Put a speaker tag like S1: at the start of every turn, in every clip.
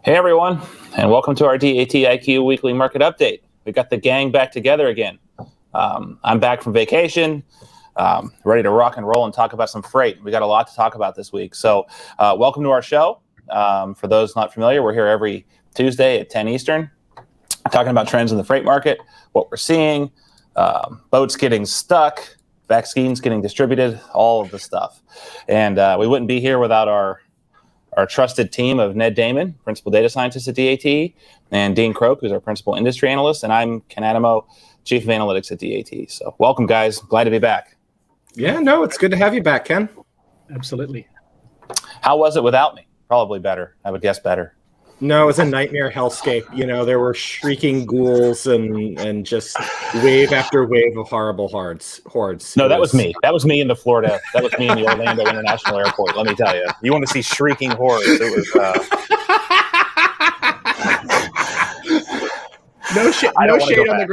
S1: Hey everyone, and welcome to our DAT IQ weekly market update. We got the gang back together again. I'm back from vacation, ready to rock and roll and talk about some freight. We got a lot to talk about this week. So welcome to our show. For those not familiar, we're here every Tuesday at 10 Eastern, talking about trends in the freight market, what we're seeing, boats getting stuck, vaccines getting distributed, all of the stuff. And we wouldn't be here without our trusted team of Ned Damon, Principal Data Scientist at DAT, and Dean Croak, who's our Principal Industry Analyst, and I'm Ken Adamo, Chief of Analytics at DAT. So welcome, guys. Glad to be back.
S2: Yeah, no, it's good to have you back, Ken.
S3: Absolutely.
S1: How was it without me? Probably better. I would guess better.
S2: No, it was a nightmare hellscape. You know, there were shrieking ghouls and just wave after wave of horrible hordes.
S1: No, that was me. That was me in the Florida. That was me in the Orlando International Airport. Let me tell you. You want to see shrieking hordes? It was.
S2: No shade on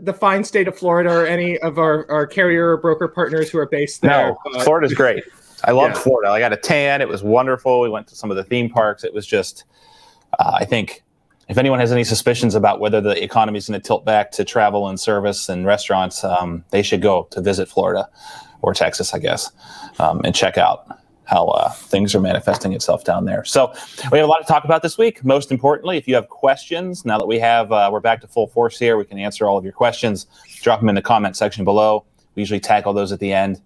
S2: the fine state of Florida or any of our carrier or broker partners who are based there.
S1: No, Florida's great. I loved Florida. I got a tan. It was wonderful. We went to some of the theme parks. It was just. I think if anyone has any suspicions about whether the economy is going to tilt back to travel and service and restaurants, they should go to visit Florida or Texas, I guess, and check out how things are manifesting itself down there. So we have a lot to talk about this week. Most importantly, if you have questions, now that we're back to full force here, we can answer all of your questions. Drop them in the comment section below. We usually tackle those at the end.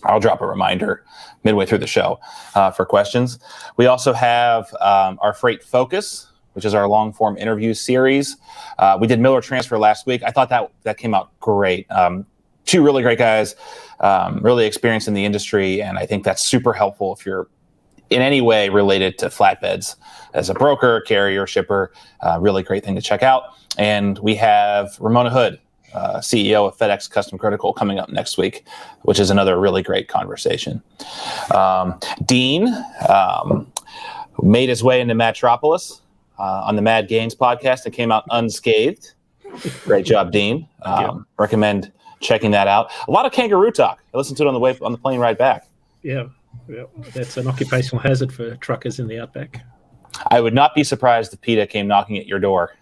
S1: I'll drop a reminder midway through the show for questions. We also have our Freight Focus, which is our long-form interview series. We did Miller Transfer last week. I thought that came out great. Two really great guys, really experienced in the industry, and I think that's super helpful if you're in any way related to flatbeds as a broker, carrier, shipper. Really great thing to check out. And we have Ramona Hood, CEO of FedEx Custom Critical, coming up next week, which is another really great conversation. Dean made his way into Matropolis on the Mad Gains podcast and came out unscathed. Great job, Dean. Recommend checking that out. A lot of kangaroo talk. I listened to it on the plane ride back. Yeah,
S3: that's an occupational hazard for truckers in the outback.
S1: I would not be surprised if PETA came knocking at your door.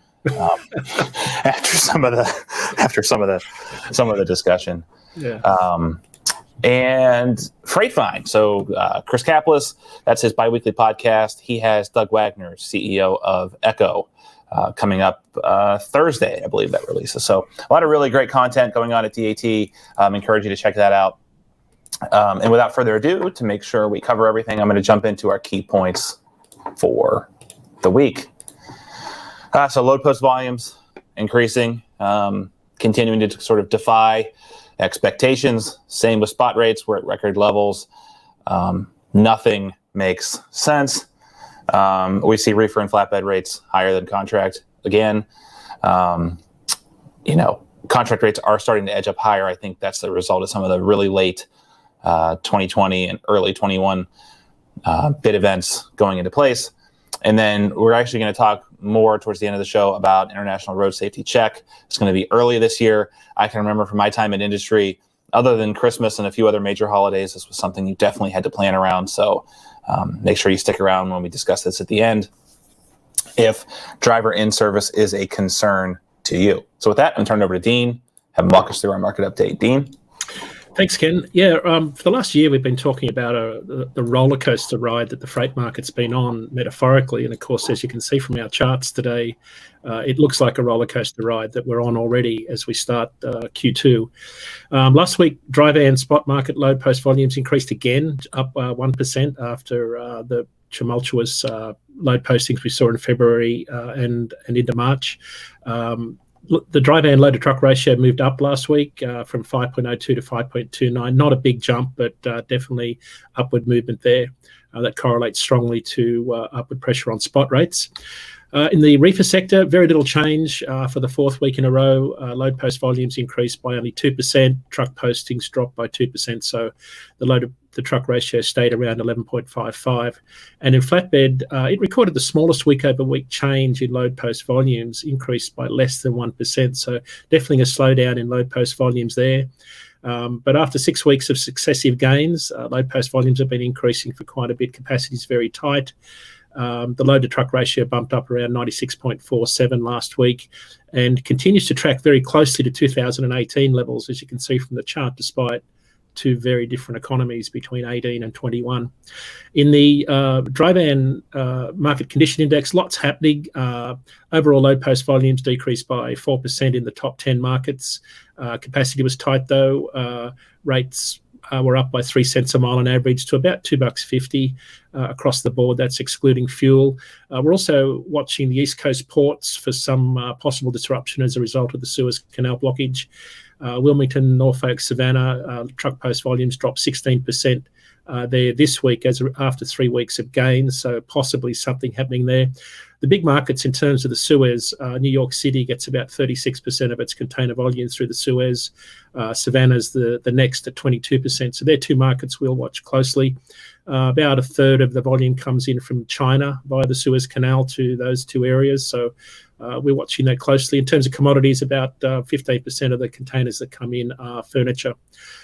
S1: After some of the discussion, and Freight Find. So Chris Kaplis, that's his biweekly podcast. He has Doug Wagner, CEO of Echo, coming up Thursday, I believe that releases. So a lot of really great content going on at DAT. Encourage you to check that out. And without further ado, to make sure we cover everything, I'm going to jump into our key points for the week. So load post volumes increasing, continuing to sort of defy expectations. Same with spot rates. We're at record levels. Nothing makes sense. We see reefer and flatbed rates higher than contract again. Contract rates are starting to edge up higher. I think that's the result of some of the really late 2020 and early 21 bid events going into place. And then we're actually going to talk more towards the end of the show about International Road Safety Check. It's going to be early this year. I can remember from my time in industry, other than Christmas and a few other major holidays, this was something you definitely had to plan around. So make sure you stick around when we discuss this at the end, if driver in service is a concern to you. So with that, I'm going to turn it over to Dean, have him walk us through our market update. Dean?
S3: Thanks, Ken. Yeah, for the last year, we've been talking about the roller coaster ride that the freight market's been on, metaphorically. And of course, as you can see from our charts today, it looks like a roller coaster ride that we're on already as we start Q2. Last week, dry van spot market load post volumes increased again, up 1% after the tumultuous load postings we saw in February and into March. The dry van load to truck ratio moved up last week from 5.02 to 5.29. Not a big jump, but definitely upward movement there. That correlates strongly to upward pressure on spot rates. In the reefer sector, very little change for the fourth week in a row. Load post volumes increased by only 2%. Truck postings dropped by 2%. So the load to the truck ratio stayed around 11.55. And in flatbed, it recorded the smallest week-over-week change in load post volumes, increased by less than 1%. So definitely a slowdown in load post volumes there. But after 6 weeks of successive gains, load post volumes have been increasing for quite a bit. Capacity is very tight. The load to truck ratio bumped up around 96.47 last week and continues to track very closely to 2018 levels, as you can see from the chart, despite two very different economies between 18 and 21. In the dry van market condition index, lots happening. Overall load post volumes decreased by 4% in the top 10 markets. Capacity was tight though. Rates were up by 3 cents a mile on average to about $2.50 across the board. That's excluding fuel. We're also watching the East Coast ports for some possible disruption as a result of the Suez Canal blockage. Wilmington, Norfolk, Savannah, truck post volumes dropped 16% there this week after 3 weeks of gains, so possibly something happening there. The big markets in terms of the Suez, New York City gets about 36% of its container volume through the Suez. Savannah's the next at 22%. So they're two markets we'll watch closely. About a third of the volume comes in from China via the Suez Canal to those two areas. So we're watching that closely. In terms of commodities, about 15% of the containers that come in are furniture.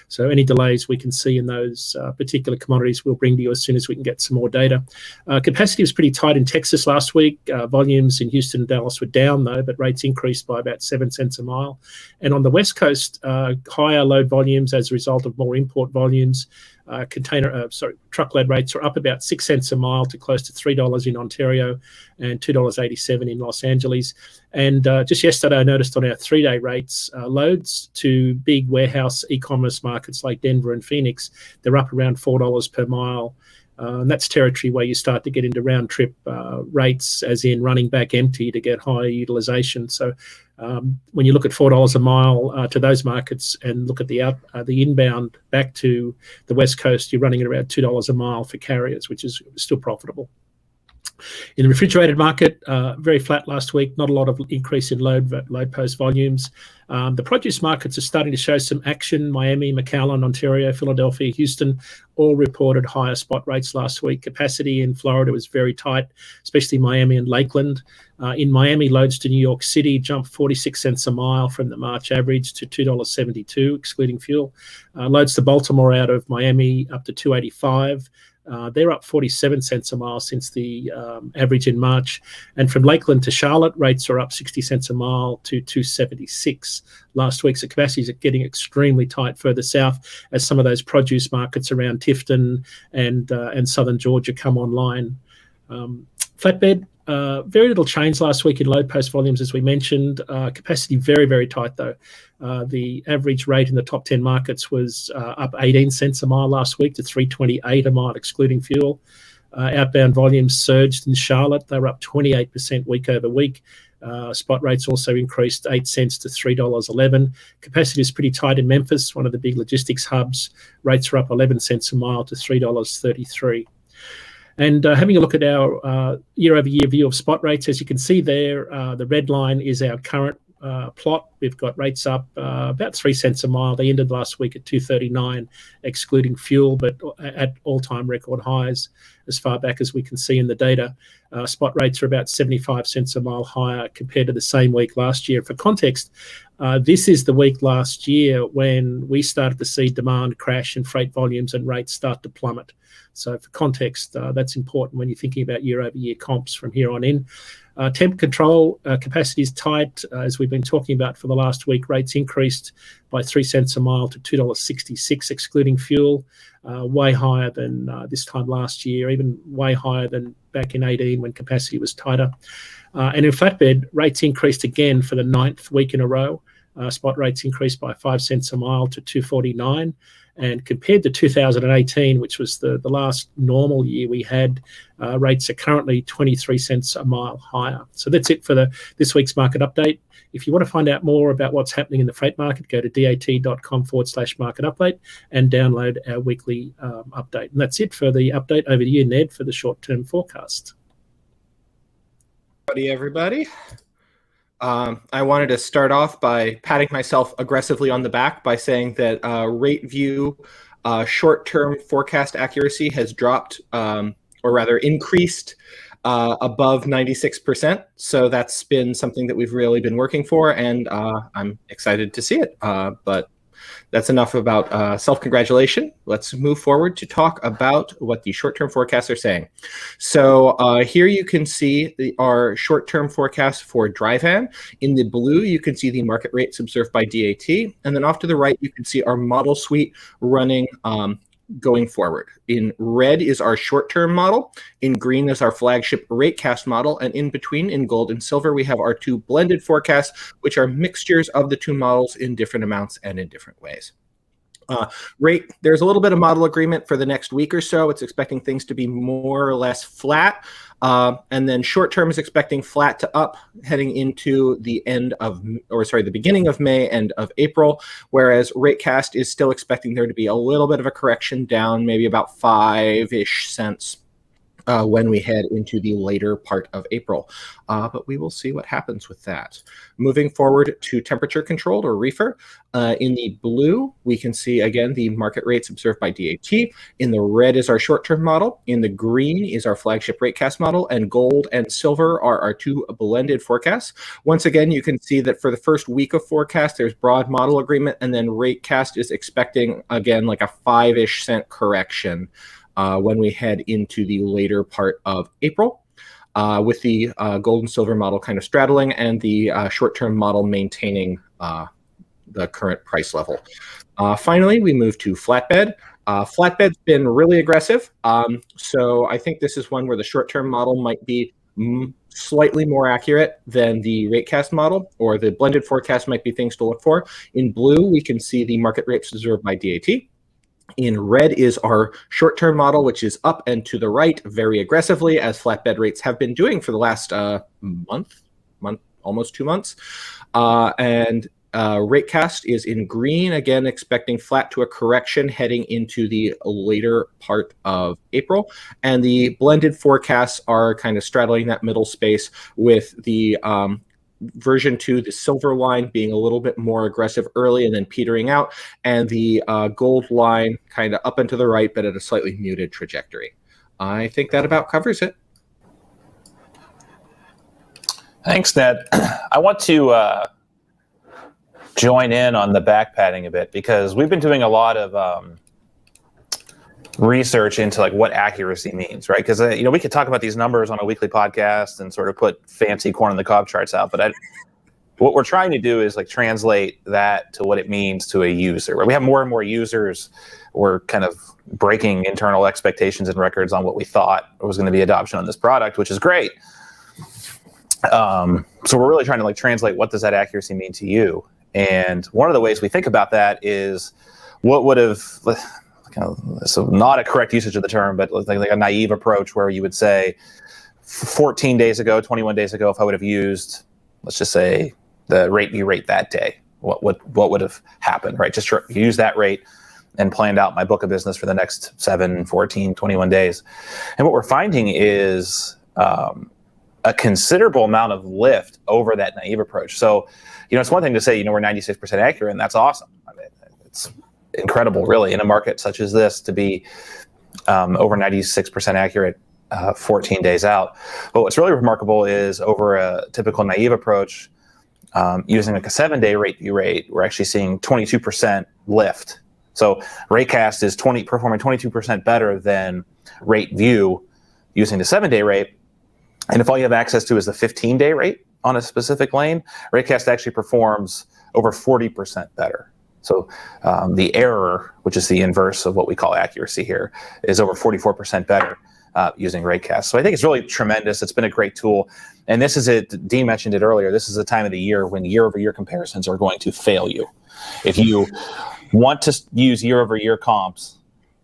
S3: So any delays we can see in those particular commodities we'll bring to you as soon as we can get some more data. Capacity was pretty tight in Texas last week. Volumes in Houston and Dallas were down though, but rates increased by about 7 cents a mile. And on the West Coast, higher load volumes as a result of more import volumes. Truckload rates are up about 6 cents a mile to close to $3 in Ontario and $2.87 in Los Angeles. And just yesterday, I noticed on our 3-day rates, loads to big warehouse e-commerce markets like Denver and Phoenix, they're up around $4 per mile. And that's territory where you start to get into round trip rates, as in running back empty to get higher utilization. So when you look at $4 a mile to those markets and look at the inbound back to the West Coast, you're running at around $2 a mile for carriers, which is still profitable. In the refrigerated market, very flat last week, not a lot of increase in load post volumes. The produce markets are starting to show some action. Miami, McAllen, Ontario, Philadelphia, Houston all reported higher spot rates last week. Capacity in Florida was very tight, especially Miami and Lakeland. In Miami, loads to New York City jumped 46 cents a mile from the March average to $2.72, excluding fuel. Loads to Baltimore out of Miami up to $2.85. They're up 47 cents a mile since the average in March. And from Lakeland to Charlotte, rates are up 60 cents a mile to $2.76 last week. So capacity is getting extremely tight further south as some of those produce markets around Tifton and southern Georgia come online. Flatbed, very little change last week in load post volumes, as we mentioned. Capacity very, very tight, though. The average rate in the top 10 markets was up 18 cents a mile last week to $3.28 a mile, excluding fuel. Outbound volumes surged in Charlotte. They were up 28% week over week. Spot rates also increased 8 cents to $3.11. Capacity is pretty tight in Memphis, one of the big logistics hubs. Rates are up 11 cents a mile to $3.33. And having a look at our year-over-year view of spot rates, as you can see there, the red line is our current plot. We've got rates up about 3 cents a mile. They ended last week at $2.39, excluding fuel, but at all-time record highs as far back as we can see in the data. Spot rates are about 75 cents a mile higher compared to the same week last year. For context, this is the week last year when we started to see demand crash and freight volumes and rates start to plummet. So for context, that's important when you're thinking about year-over-year comps from here on in. Temp control capacity is tight, as we've been talking about for the last week. Rates increased by 3 cents a mile to $2.66, excluding fuel, way higher than this time last year, even way higher than back in 18 when capacity was tighter. And in flatbed, rates increased again for the 9th week in a row. Spot rates increased by 5 cents a mile to $2.49. And compared to 2018, which was the last normal year we had, rates are currently 23 cents a mile higher. So that's it for this week's market update. If you want to find out more about what's happening in the freight market, go to dat.com/market update and download our weekly update. And that's it for the update. Over to you, Ned, for the short-term forecast.
S2: Howdy, everybody. I wanted to start off by patting myself aggressively on the back by saying that RateView short-term forecast accuracy has dropped, or rather increased above 96%. So that's been something that we've really been working for, and I'm excited to see it. But That's enough about self-congratulation. Let's move forward to talk about what the short-term forecasts are saying. So here you can see our short-term forecast for dry van. In the blue, you can see the market rates observed by DAT. And then off to the right, you can see our model suite running going forward. In red is our short-term model. In green is our flagship ratecast model. And in between, in gold and silver, we have our two blended forecasts, which are mixtures of the two models in different amounts and in different ways. Rate, there's a little bit of model agreement for the next week or so. It's expecting things to be more or less flat. And then short term is expecting flat to up heading into the beginning of May, end of April, whereas Ratecast is still expecting there to be a little bit of a correction down, maybe about 5-ish cents when we head into the later part of April. But we will see what happens with that. Moving forward to temperature controlled or reefer. In the blue, we can see again the market rates observed by DAT. In the red is our short-term model. In the green is our flagship ratecast model, and gold and silver are our two blended forecasts. Once again, you can see that for the first week of forecast, there's broad model agreement, and then ratecast is expecting again like a 5-ish cent correction when we head into the later part of April, with the gold and silver model kind of straddling and the short-term model maintaining the current price level. Finally, we move to flatbed. Flatbed's been really aggressive, so I think this is one where the short-term model might be slightly more accurate than the ratecast model, or the blended forecast might be things to look for. In blue, we can see the market rates observed by DAT. In red is our short-term model, which is up and to the right very aggressively, as flatbed rates have been doing for the last month, almost 2 months. And ratecast is in green, again expecting flat to a correction heading into the later part of April. And the blended forecasts are kind of straddling that middle space, with the version 2, the silver line, being a little bit more aggressive early and then petering out, and the gold line kind of up and to the right, but at a slightly muted trajectory. I think that about covers it.
S1: Thanks, Ned. I want to join in on the backpadding a bit, because we've been doing a lot of research into like what accuracy means, right? Because we could talk about these numbers on a weekly podcast and sort of put fancy corn on the cob charts out, but what we're trying to do is like translate that to what it means to a user. Right? We have more and more users. We're kind of breaking internal expectations and records on what we thought was going to be adoption on this product, which is great. So we're really trying to like translate what does that accuracy mean to you. And one of the ways we think about that is what would have, so not a correct usage of the term, but like a naive approach where you would say 14 days ago, 21 days ago, if I would have used, let's just say, the rate you rate that day, what would have happened, right? Just use that rate and planned out my book of business for the next 7, 14, 21 days. And what we're finding is a considerable amount of lift over that naive approach. So, it's one thing to say, we're 96% accurate, and that's awesome. I mean, it's incredible, really, in a market such as this to be over 96% accurate 14 days out. But what's really remarkable is over a typical naive approach, using like a 7-day rate view rate, we're actually seeing 22% lift. So Ratecast is performing 22% better than rate view using the 7-day rate. And if all you have access to is the 15-day rate on a specific lane, Ratecast actually performs over 40% better. So the error, which is the inverse of what we call accuracy here, is over 44% better using Ratecast. So I think it's really tremendous. It's been a great tool. And this is it. Dean mentioned it earlier. This is the time of the year when year-over-year comparisons are going to fail you. If you want to use year-over-year comps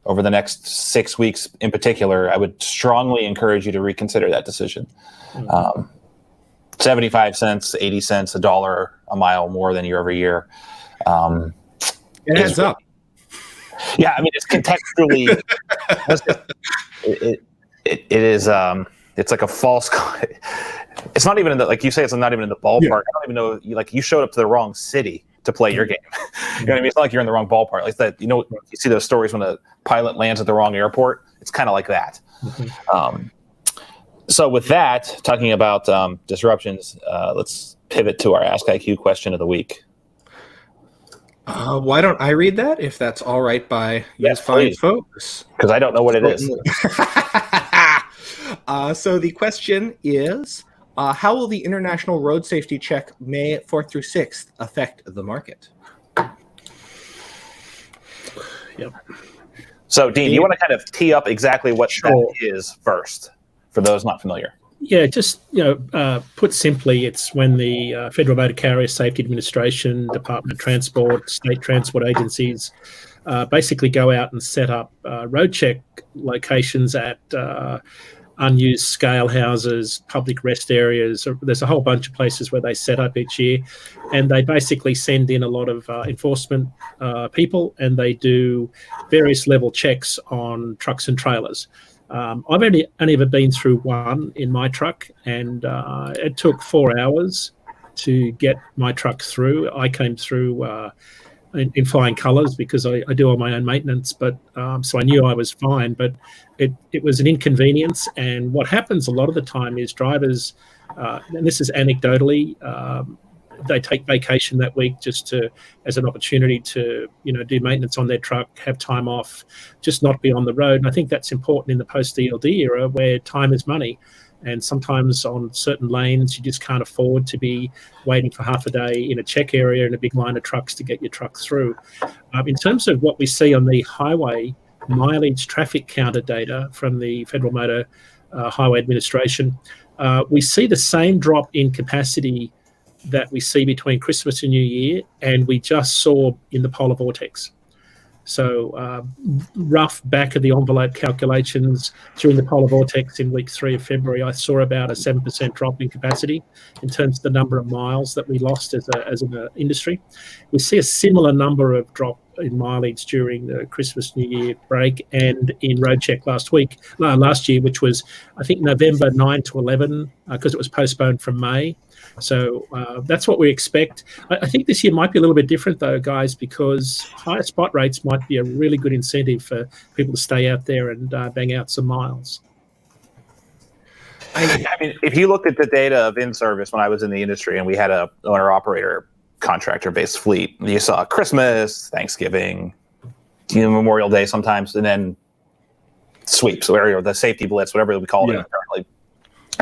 S1: over the next 6 weeks in particular, I would strongly encourage you to reconsider that decision. 75 cents, 80 cents, $1 a mile more than year over year.
S2: It adds up.
S1: Yeah, I mean, it's contextually, it is, it's like a false, it's not even in the, like you say, it's not even in the ballpark. Yeah. I don't even know, you showed up to the wrong city to play your game. You know what I mean? It's not like you're in the wrong ballpark. Like that, you see those stories when a pilot lands at the wrong airport. It's kind of like that. Mm-hmm. So with that, talking about disruptions, let's pivot to our Ask IQ question of the week.
S2: Why don't I read that, if that's all right by you fine folks?
S1: Because I don't know what it is.
S2: So the question is, how will the International Road Safety Check May 4th through 6th affect the market?
S3: Yep.
S1: So, Dean, you want to kind of tee up exactly what that is first, for those not familiar?
S3: Yeah, just put simply, it's when the Federal Motor Carrier Safety Administration, Department of Transport, state transport agencies basically go out and set up road check locations at unused scale houses, public rest areas. There's a whole bunch of places where they set up each year, and they basically send in a lot of enforcement people, and they do various level checks on trucks and trailers. I've only ever been through one in my truck, and it took 4 hours to get my truck through. I came through in flying colours because I do all my own maintenance, but so I knew I was fine, but it was an inconvenience. And what happens a lot of the time is drivers, and this is anecdotally, they take vacation that week just as an opportunity to do maintenance on their truck, have time off, just not be on the road. And I think that's important in the post-ELD era, where time is money. And sometimes on certain lanes, you just can't afford to be waiting for half a day in a check area in a big line of trucks to get your truck through. In terms of what we see on the highway mileage traffic counter data from the Federal Motor Highway Administration, we see the same drop in capacity that we see between Christmas and New Year, and we just saw in the polar vortex. So rough back of the envelope calculations during the polar vortex in week 3 of February, I saw about a 7% drop in capacity in terms of the number of miles that we lost as an industry. We see a similar number of drop in mileage during the Christmas New Year break and in road check last year, which was I think November 9 to 11 because it was postponed from May. So that's what we expect. I think this year might be a little bit different, though, guys, because higher spot rates might be a really good incentive for people to stay out there and bang out some miles.
S1: I mean, if you looked at the data of in-service when I was in the industry and we had a owner-operator contractor-based fleet, you saw Christmas, Thanksgiving, Memorial Day sometimes, and then sweeps, or the safety blitz, whatever we call it internally.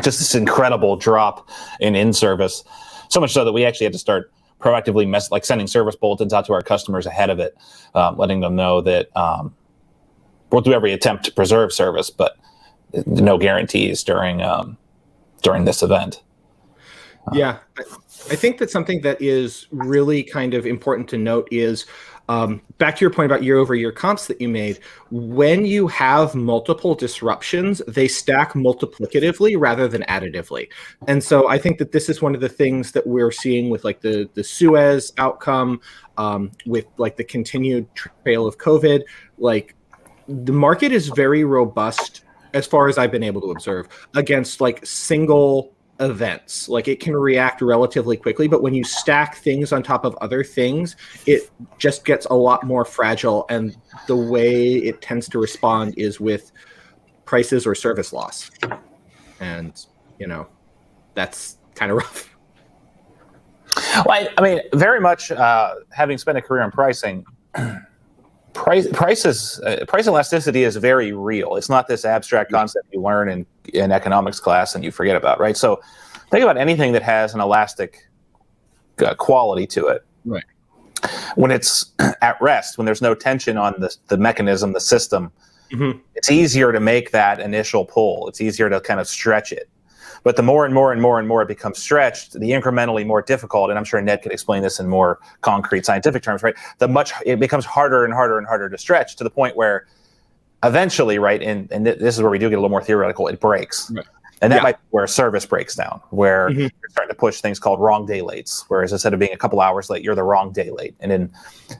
S1: Just this incredible drop in in-service, so much so that we actually had to start proactively sending service bulletins out to our customers ahead of it, letting them know that we'll do every attempt to preserve service, but no guarantees during this event.
S2: Yeah, I think that something that is really kind of important to note is back to your point about year-over-year comps that you made. When you have multiple disruptions, they stack multiplicatively rather than additively. And so I think that this is one of the things that we're seeing with like the Suez outcome, with like the continued trail of COVID. Like the market is very robust, as far as I've been able to observe, against like single events. Like it can react relatively quickly, but when you stack things on top of other things, it just gets a lot more fragile, and the way it tends to respond is with prices or service loss, and that's kind of rough.
S1: Well, I mean, very much having spent a career in pricing, price elasticity is very real. It's not this abstract concept you learn in economics class and you forget about, right? So think about anything that has an elastic quality to it.
S2: Right.
S1: When it's at rest, when there's no tension on the mechanism, the system, it's easier to make that initial pull. It's easier to kind of stretch it. But the more and more and more and more it becomes stretched, the incrementally more difficult, and I'm sure Ned could explain this in more concrete scientific terms, right? It becomes harder and harder and harder to stretch, to the point where eventually, right, and this is where we do get a little more theoretical, it breaks. Right. And that might be where service breaks down, where you're starting to push things called wrong day lates, whereas instead of being a couple hours late, you're the wrong day late. And in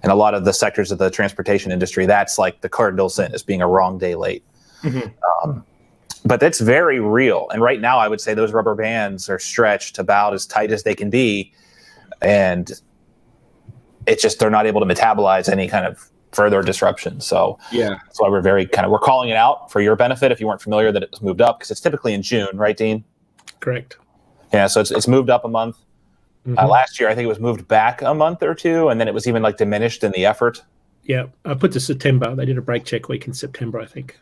S1: a lot of the sectors of the transportation industry, that's like the cardinal sin, is being a wrong day late. But that's very real. And right now, I would say those rubber bands are stretched about as tight as they can be. And it's just, they're not able to metabolize any kind of further disruption. So that's why we're calling it out for your benefit if you weren't familiar that it was moved up, because it's typically in June, right, Dean?
S3: Correct.
S1: Yeah, so it's moved up a month. Last year, I think it was moved back a month or two, and then it was even like diminished in the effort.
S3: Yeah, I put to September. They did a brake check week in September, I think.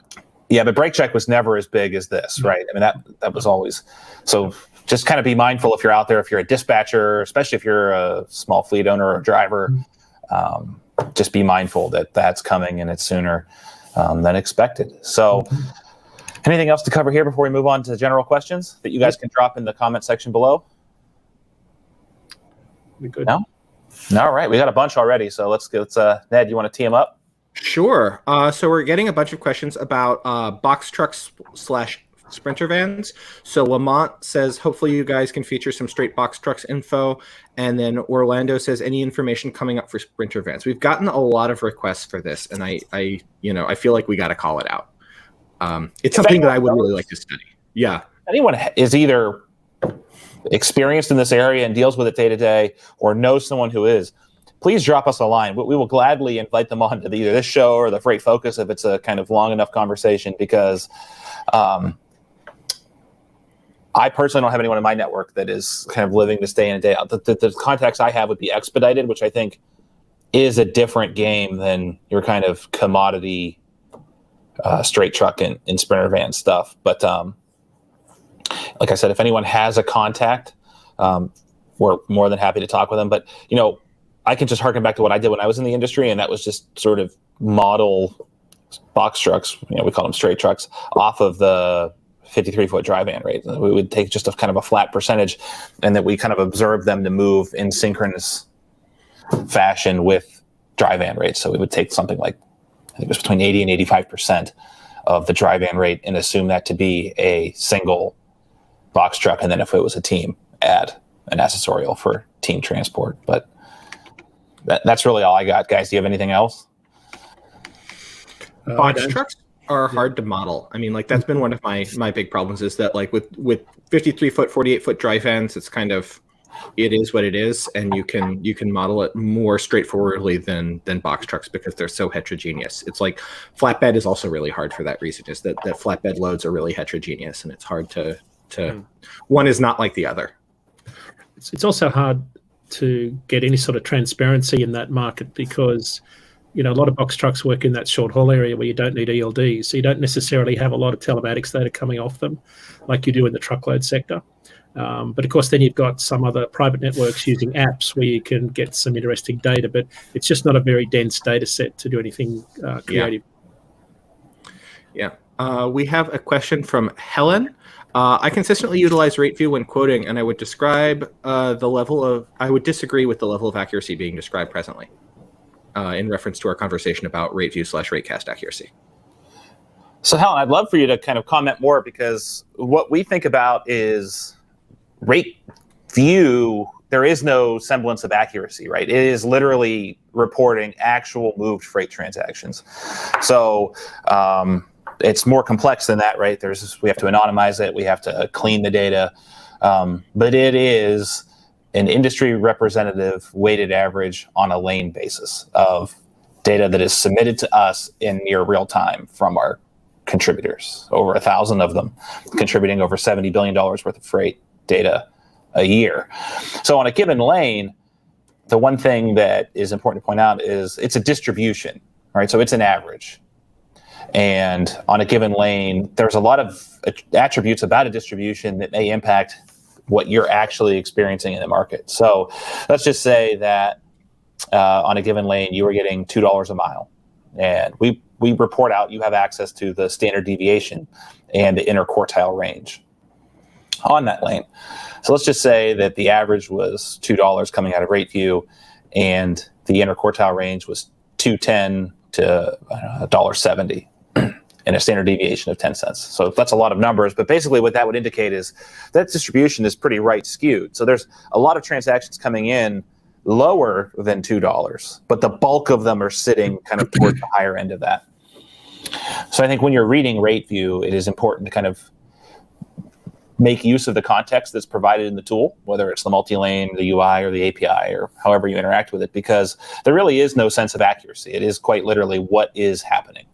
S1: Yeah, but brake check was never as big as this, right? I mean, that was always. So just kind of be mindful if you're out there, if you're a dispatcher, especially if you're a small fleet owner or driver, just be mindful that that's coming and it's sooner than expected. So anything else to cover here before we move on to general questions that you guys can drop in the comment section below?
S3: We good?
S1: No? All right, we got a bunch already, so let's Ned, you want to tee them up?
S2: Sure. So we're getting a bunch of questions about box trucks / Sprinter vans. So Lamont says, hopefully you guys can feature some straight box trucks info. And then Orlando says, any information coming up for Sprinter vans? We've gotten a lot of requests for this, and I feel like we got to call it out. It's something that I would really like to study. Yeah.
S1: Anyone is either experienced in this area and deals with it day to day, or knows someone who is, please drop us a line. We will gladly invite them on to either this show or the Freight Focus if it's a kind of long enough conversation, because I personally don't have anyone in my network that is kind of living this day in and day out. The contacts I have would be expedited, which I think is a different game than your kind of commodity straight truck and Sprinter van stuff. But like I said, if anyone has a contact, we're more than happy to talk with them. But, I can just harken back to what I did when I was in the industry, and that was just sort of model box trucks, we call them straight trucks, off of the 53-foot dry van rate. We would take just a kind of a flat percentage, and that we kind of observed them to move in synchronous fashion with dry van rates. So we would take something like, I think it was between 80 and 85% of the dry van rate and assume that to be a single box truck. And then if it was a team, add an accessorial for team transport. But that's really all I got. Guys, do you have anything else?
S2: Box trucks are hard to model. I mean, that's been one of my big problems, is that with 53-foot, 48-foot dry vans, it's kind of, it is what it is, and you can model it more straightforwardly than box trucks because they're so heterogeneous. It's like flatbed is also really hard for that reason, is that flatbed loads are really heterogeneous, and it's hard to one is not like the other.
S3: It's also hard to get any sort of transparency in that market because, a lot of box trucks work in that short haul area where you don't need ELDs. So you don't necessarily have a lot of telematics data coming off them like you do in the truckload sector. But of course, then you've got some other private networks using apps where you can get some interesting data, but it's just not a very dense data set to do anything creative.
S2: Yeah. We have a question from Helen. I consistently utilize RateView when quoting, and I would disagree with the level of accuracy being described presently, in reference to our conversation about RateView / RateCast accuracy.
S1: So Helen, I'd love for you to kind of comment more, because what we think about is RateView. There is no semblance of accuracy, right? It is literally reporting actual moved freight transactions. So it's more complex than that, right? We have to anonymize it. We have to clean the data. But it is an industry representative weighted average on a lane basis of data that is submitted to us in near real time from our contributors, over 1,000 of them, contributing over $70 billion worth of freight data a year. So on a given lane, the one thing that is important to point out is it's a distribution, right? So it's an average. And on a given lane, there's a lot of attributes about a distribution that may impact what you're actually experiencing in the market. So let's just say that on a given lane, you are getting $2 a mile. And we report out, you have access to the standard deviation and the interquartile range on that lane. So let's just say that the average was $2 coming out of RateView, and the interquartile range was $2.10 to $1.70. And a standard deviation of 10 cents. So that's a lot of numbers, but basically what that would indicate is that distribution is pretty right skewed. So there's a lot of transactions coming in lower than $2, but the bulk of them are sitting kind of towards the higher end of that. So I think when you're reading RateView, it is important to kind of make use of the context that's provided in the tool, whether it's the multi-lane, the UI, or the API, or however you interact with it, because there really is no sense of accuracy. It is quite literally what is happening.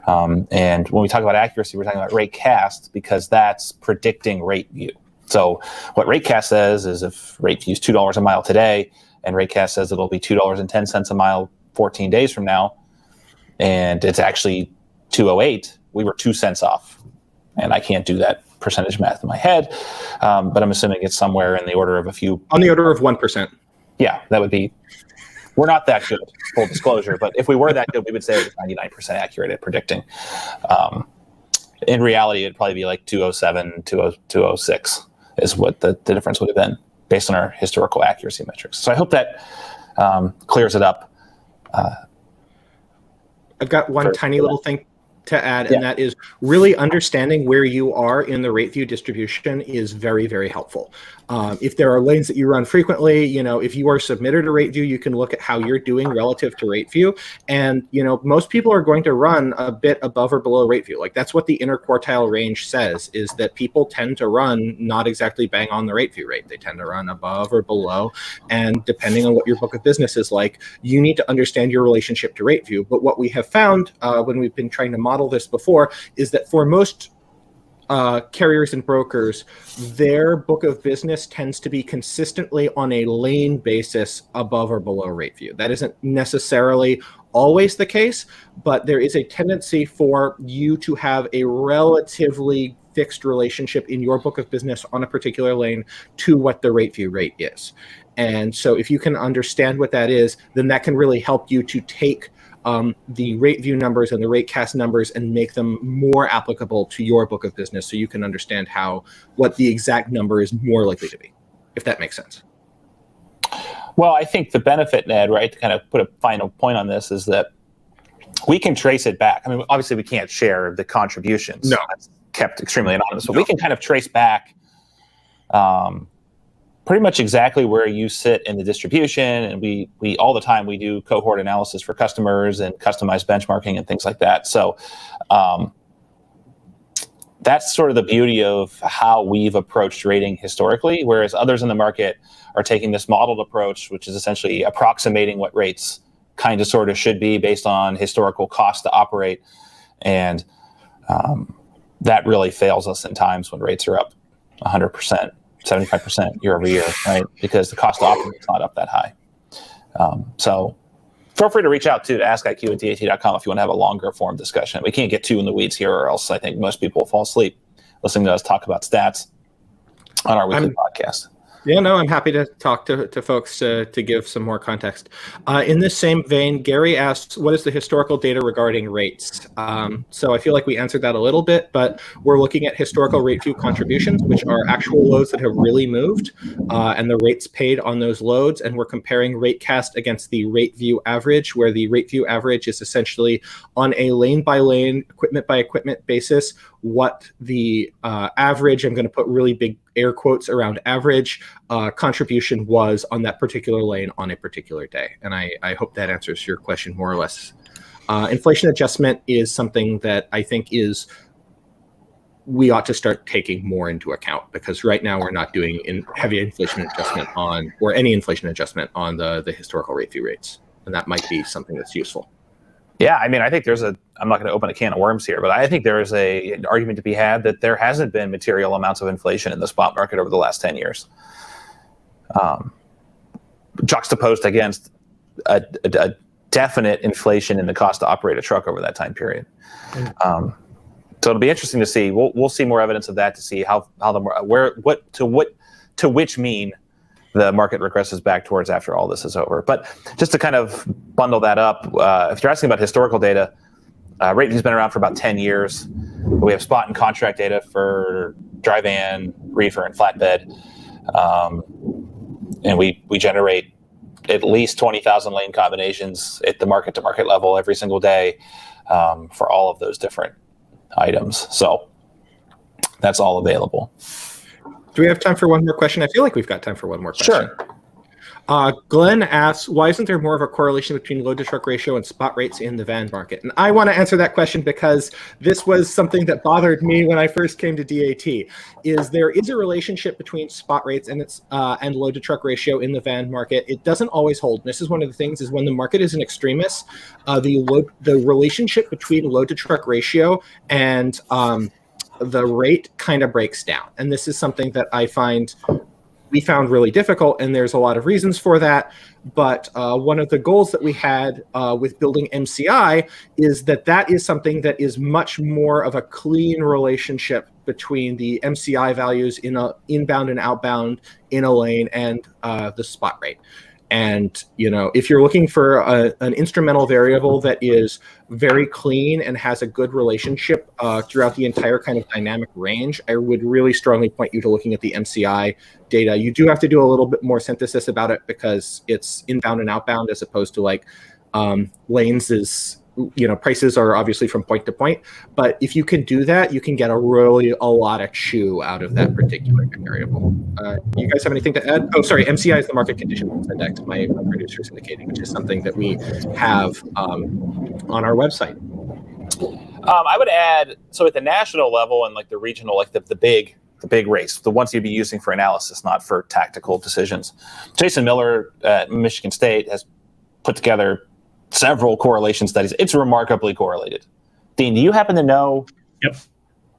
S1: And when we talk about accuracy, we're talking about RateCast, because that's predicting RateView. So what RateCast says is if rate view is $2 a mile today, and RateCast says it'll be $2.10 a mile 14 days from now, and it's actually 208, we were 2 cents off. And I can't do that percentage math in my head, but I'm assuming it's somewhere in the order of a few.
S2: On the order of 1%.
S1: Yeah, that would be. We're not that good, full disclosure, but if we were that good, we would say it was 99% accurate at predicting. In reality, it'd probably be like 207, 206 is what the difference would have been based on our historical accuracy metrics. So I hope that clears it up.
S2: I've got one tiny little thing to add, and that is really understanding where you are in the rate view distribution is very, very helpful. If there are lanes that you run frequently, if you are submitted a rate view, you can look at how you're doing relative to rate view. And, most people are going to run a bit above or below rate view. Like that's what the interquartile range says, is that people tend to run not exactly bang on the rate view rate. They tend to run above or below. And depending on what your book of business is like, you need to understand your relationship to rate view. But what we have found when we've been trying to model this before is that for most carriers and brokers, their book of business tends to be consistently on a lane basis above or below rate view. That isn't necessarily always the case, but there is a tendency for you to have a relatively fixed relationship in your book of business on a particular lane to what the rate view rate is. And so if you can understand what that is, then that can really help you to take the rate view numbers and the RateCast numbers and make them more applicable to your book of business, so you can understand what the exact number is more likely to be, if that makes sense.
S1: Well, I think the benefit, Ned, right, to kind of put a final point on this, is that we can trace it back. I mean, obviously we can't share the contributions.
S2: No.
S1: That's kept extremely anonymous, but we can kind of trace back pretty much exactly where you sit in the distribution. And we all the time, we do cohort analysis for customers and customized benchmarking and things like that. So that's sort of the beauty of how we've approached rating historically, whereas others in the market are taking this modeled approach, which is essentially approximating what rates kind of sort of should be based on historical cost to operate. And that really fails us in times when rates are up 100%. 75% year over year, right? Because the cost to operate is not up that high. So feel free to reach out to askiq@dat.com if you want to have a longer form discussion. We can't get too in the weeds here, or else I think most people will fall asleep listening to us talk about stats on our weekly podcast.
S2: Yeah, no, I'm happy to talk to folks to give some more context. In this same vein, Gary asks, what is the historical data regarding rates? So I feel like we answered that a little bit, but we're looking at historical rate view contributions, which are actual loads that have really moved, and the rates paid on those loads. And we're comparing RateCast against the rate view average, where the rate view average is essentially on a lane by lane, equipment by equipment basis, what the average, I'm going to put really big air quotes around average, contribution was on that particular lane on a particular day. And I hope that answers your question more or less. Inflation adjustment is something that I think we ought to start taking more into account, because right now we're not doing heavy inflation adjustment or any inflation adjustment on the historical rate view rates. And that might be something that's useful.
S1: Yeah, I mean, I think I'm not going to open a can of worms here, but I think there is an argument to be had that there hasn't been material amounts of inflation in the spot market over the last 10 years. Juxtaposed against a definite inflation in the cost to operate a truck over that time period. So it'll be interesting to see. We'll see more evidence of that to see how to which mean the market regresses back towards after all this is over. But just to kind of bundle that up, if you're asking about historical data, rate view's been around for about 10 years. We have spot and contract data for dry van, reefer, and flatbed. And we generate at least 20,000 lane combinations at the market-to-market level every single day for all of those different items. So that's all available.
S2: Do we have time for one more question? I feel like we've got time for one more question.
S1: Sure.
S2: Glenn asks, why isn't there more of a correlation between load to truck ratio and spot rates in the van market? And I want to answer that question because this was something that bothered me when I first came to DAT. There is a relationship between spot rates and load to truck ratio in the van market. It doesn't always hold. And this is one of the things, is when the market is in extremis, the relationship between load to truck ratio and the rate kind of breaks down. And this is something that we found really difficult, and there's a lot of reasons for that. But one of the goals that we had with building MCI is that is something that is much more of a clean relationship between the MCI values in a inbound and outbound in a lane and the spot rate. And, if you're looking for an instrumental variable that is very clean and has a good relationship throughout the entire kind of dynamic range, I would really strongly point you to looking at the MCI data. You do have to do a little bit more synthesis about it because it's inbound and outbound as opposed to like lanes is, prices are obviously from point to point. But if you can do that, you can get a lot of chew out of that particular variable. You guys have anything to add? Oh, sorry, MCI is the market conditions index, my producer is indicating, which is something that we have on our website.
S1: I would add, so at the national level and like the regional, like the big race, the ones you'd be using for analysis, not for tactical decisions. Jason Miller at Michigan State has put together several correlation studies. It's remarkably correlated. Dean, do you happen to know?
S3: Yep.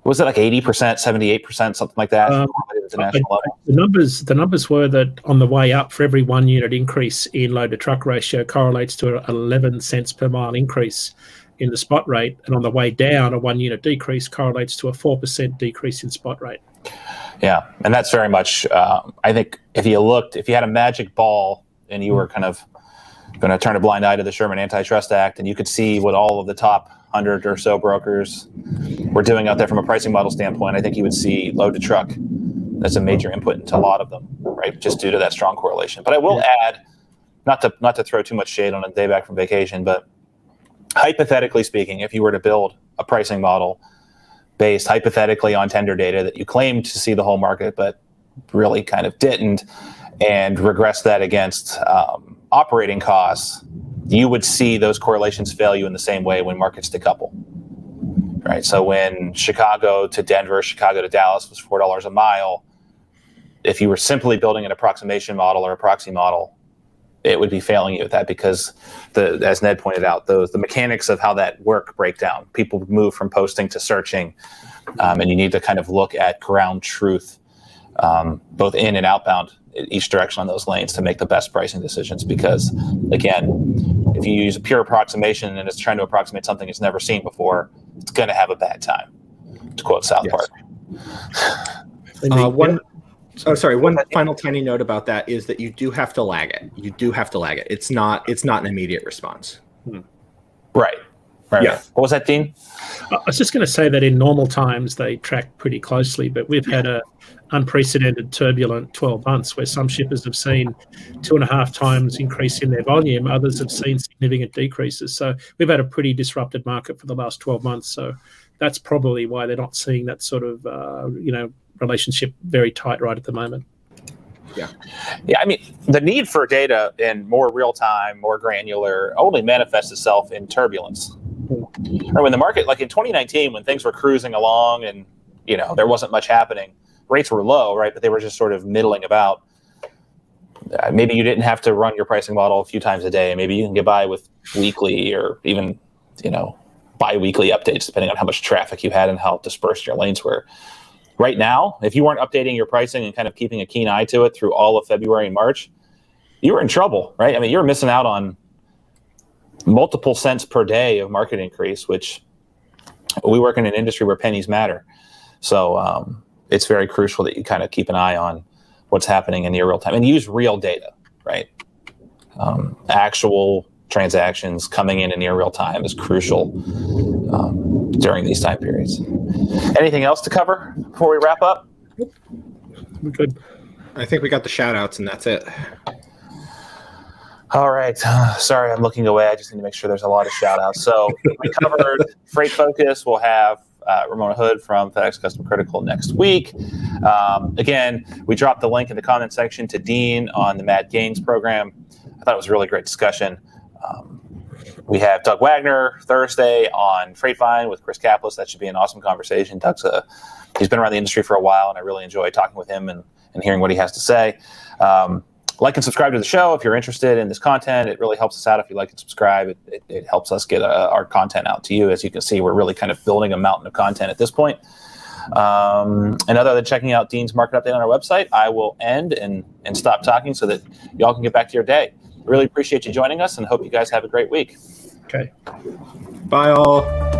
S1: Was it like 80%, 78%, something like that? At the national level?
S3: The numbers were that on the way up, for every 1 unit increase in load to truck ratio correlates to an 11 cents per mile increase in the spot rate, and on the way down, a 1 unit decrease correlates to a 4% decrease in spot rate.
S1: Yeah, and that's very much. I think if you had a magic ball and you were kind of going to turn a blind eye to the Sherman Antitrust Act, and you could see what all of the top 100 or so brokers were doing out there from a pricing model standpoint, I think you would see load to truck as a major input into a lot of them, right? Just due to that strong correlation. But I will add, not to throw too much shade on a day back from vacation, but hypothetically speaking, if you were to build a pricing model based hypothetically on tender data that you claimed to see the whole market, but really kind of didn't, and regress that against operating costs, you would see those correlations fail you in the same way when markets decouple, right? So when Chicago to Denver, Chicago to Dallas was $4 a mile, if you were simply building an approximation model or a proxy model, it would be failing you at that because, as Ned pointed out, the mechanics of how that break down. People move from posting to searching, and you need to kind of look at ground truth, both in and outbound, each direction on those lanes to make the best pricing decisions. Because, again, if you use a pure approximation and it's trying to approximate something it's never seen before, it's going to have a bad time, to quote South Park.
S2: One final tiny note about that is that you do have to lag it. You do have to lag it. It's not an immediate response.
S1: Right. Yeah. What was that, Dean?
S3: I was just going to say that in normal times they track pretty closely, but we've had a unprecedented turbulent 12 months where some shippers have seen 2.5 times increase in their volume, others have seen significant decreases. So we've had a pretty disrupted market for the last 12 months. So that's probably why they're not seeing that sort of relationship very tight right at the moment.
S1: Yeah, I mean, the need for data in more real time, more granular, only manifests itself in turbulence. Or when the market, like in 2019, when things were cruising along and there wasn't much happening, rates were low, right? But they were just sort of middling about. Maybe you didn't have to run your pricing model a few times a day. Maybe you can get by with weekly or even bi-weekly updates, depending on how much traffic you had and how dispersed your lanes were. Right now, if you weren't updating your pricing and kind of keeping a keen eye to it through all of February and March, you were in trouble, right? I mean, you're missing out on multiple cents per day of market increase, which we work in an industry where pennies matter. So it's very crucial that you kind of keep an eye on what's happening in near real time and use real data, right? Actual transactions coming in near real time is crucial during these time periods. Anything else to cover before we wrap up?
S3: We're good.
S2: I think we got the shout outs and that's it.
S1: All right. Sorry, I'm looking away. I just need to make sure there's a lot of shout outs. So we covered Freight Focus. We'll have Ramona Hood from FedEx Custom Critical next week. Again, we dropped the link in the comment section to Dean on the Mad Gains program. I thought it was a really great discussion. We have Doug Wagner Thursday on Freight Find with Chris Kaplis. That should be an awesome conversation. He's been around the industry for a while, and I really enjoy talking with him and hearing what he has to say. Like and subscribe to the show if you're interested in this content. It really helps us out if you like and subscribe. It helps us get our content out to you. As you can see, we're really kind of building a mountain of content at this point. And other than checking out Dean's market update on our website, I will end and stop talking so that y'all can get back to your day. Really appreciate you joining us and hope you guys have a great week.
S3: Okay.
S2: Bye all.